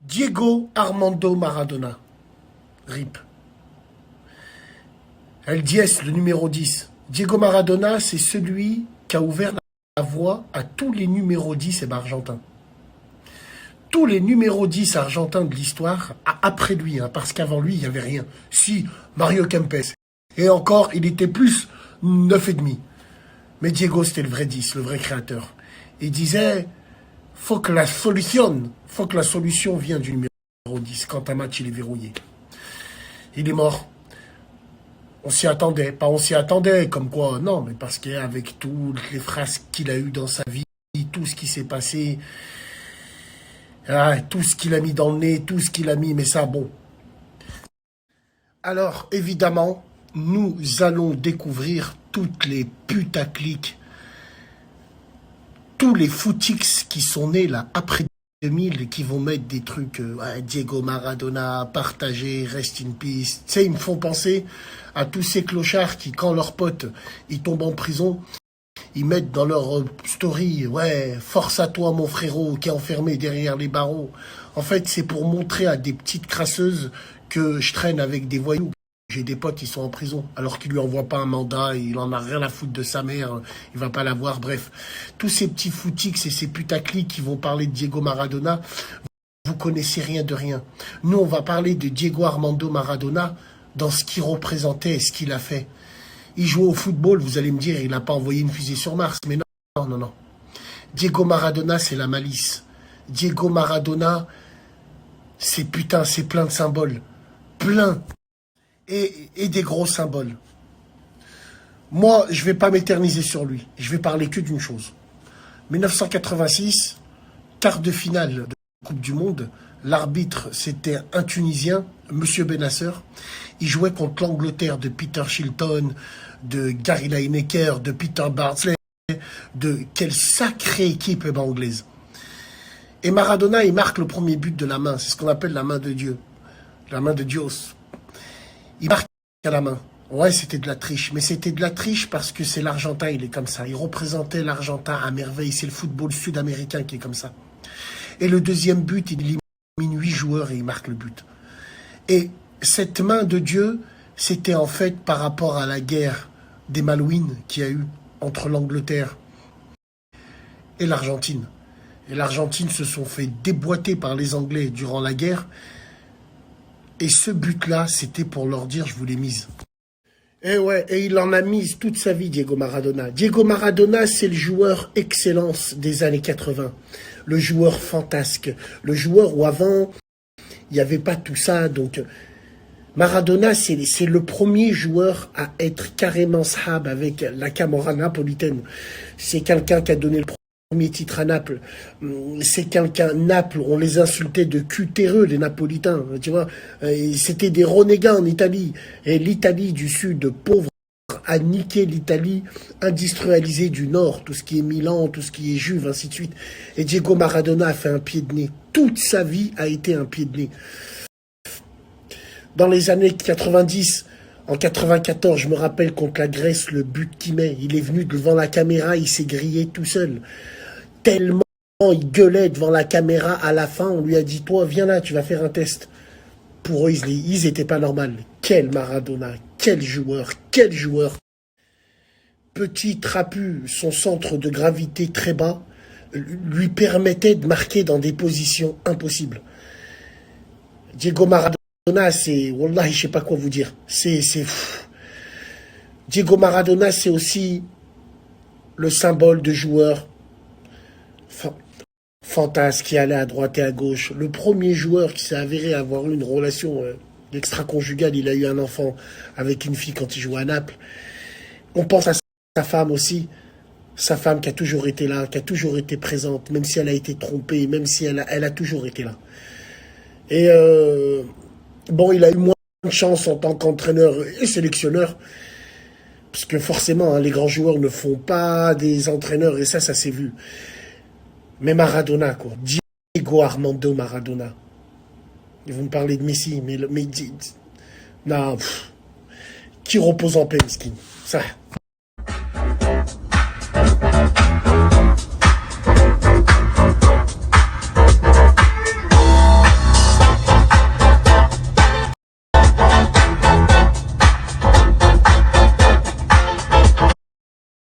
Diego Armando Maradona, RIP. El 10, le numéro 10. Diego Maradona, c'est celui qui a ouvert la voie à tous les numéros 10 argentins. Tous les numéros 10 argentins de l'histoire, après lui, parce qu'avant lui, il n'y avait rien. Si, Mario Kempes. Et encore, il était plus 9,5. Mais Diego, c'était le vrai 10, le vrai créateur. Il disait, faut que la solution vienne du numéro 10 quand un match il est verrouillé. Il est mort. On s'y attendait. Pas on s'y attendait, comme quoi, non, mais parce qu'avec toutes les phrases qu'il a eues dans sa vie, tout ce qui s'est passé, tout ce qu'il a mis dans le nez, tout ce qu'il a mis, mais ça, bon. Alors, évidemment, nous allons découvrir toutes les putaclics, tous les footix qui sont nés là après 2000 et qui vont mettre des trucs Diego Maradona, partagé, rest in peace. Tu sais, ils me font penser à tous ces clochards qui, quand leurs potes, ils tombent en prison, ils mettent dans leur story, ouais, force à toi mon frérot qui est enfermé derrière les barreaux. En fait, c'est pour montrer à des petites crasseuses que je traîne avec des voyous. J'ai des potes qui sont en prison, alors qu'ils lui envoient pas un mandat, il en a rien à foutre de sa mère, il va pas l'avoir, bref. Tous ces petits footix et ces putaclics qui vont parler de Diego Maradona, vous connaissez rien de rien. Nous, on va parler de Diego Armando Maradona dans ce qu'il représentait et ce qu'il a fait. Il jouait au football, vous allez me dire, il n'a pas envoyé une fusée sur Mars, mais non, non, non. Diego Maradona, c'est la malice. Diego Maradona, c'est putain, c'est plein de symboles. Plein. Et des gros symboles. Moi, je vais pas m'éterniser sur lui. Je vais parler que d'une chose. 1986, quart de finale de la Coupe du Monde. L'arbitre, c'était un Tunisien, Monsieur Benasser. Il jouait contre l'Angleterre de Peter Shilton, de Gary Lineker, de Peter Bardsley, de quelle sacrée équipe anglaise. Et Maradona, il marque le premier but de la main. C'est ce qu'on appelle la main de Dieu. La main de Dios. Il marque à la main. Ouais, c'était de la triche. Mais c'était de la triche parce que c'est l'Argentin, il est comme ça. Il représentait l'Argentin à merveille. C'est le football sud-américain qui est comme ça. Et le deuxième but, il élimine 8 joueurs et il marque le but. Et cette main de Dieu, c'était en fait par rapport à la guerre des Malouines qu'il y a eu entre l'Angleterre et l'Argentine. Et l'Argentine se sont fait déboîter par les Anglais durant la guerre. Et ce but-là, c'était pour leur dire, je vous l'ai mise. Et ouais, et il en a mise toute sa vie, Diego Maradona. Diego Maradona, c'est le joueur excellence des années 80. Le joueur fantasque. Le joueur où avant, il n'y avait pas tout ça. Donc, Maradona, c'est le premier joueur à être carrément sahab avec la Camorra napolitaine. C'est quelqu'un qui a donné le premier titre à Naples. C'est quelqu'un, Naples, on les insultait de cutéreux, les Napolitains, tu vois. C'était des renégats en Italie. Et l'Italie du Sud, pauvre, a niqué l'Italie industrialisée du Nord, tout ce qui est Milan, tout ce qui est Juve, ainsi de suite. Et Diego Maradona a fait un pied de nez. Toute sa vie a été un pied de nez. Dans les années 90, en 94, je me rappelle contre la Grèce, le but qu'il met, il est venu devant la caméra, il s'est grillé tout seul. Tellement il gueulait devant la caméra, à la fin, on lui a dit, toi, viens là, tu vas faire un test. Pour eux, ils étaient pas normaux. Quel Maradona, quel joueur, quel joueur. Petit trapu, son centre de gravité très bas, lui permettait de marquer dans des positions impossibles. Diego Maradona, c'est, wallahi, je sais pas quoi vous dire. C'est fou. Diego Maradona, c'est aussi le symbole de joueur fantasque qui allait à droite et à gauche. Le premier joueur qui s'est avéré avoir eu une relation extra-conjugale, il a eu un enfant avec une fille quand il jouait à Naples. On pense à sa femme aussi. Sa femme qui a toujours été là, qui a toujours été présente, même si elle a été trompée, même si elle a toujours été là. Et bon, il a eu moins de chance en tant qu'entraîneur et sélectionneur, parce que forcément, les grands joueurs ne font pas des entraîneurs, et ça s'est vu. Mais Maradona, quoi. Diego Armando Maradona. Et vous me parlez de Messi, mais non, qui repose en paix, mesquine. Ça.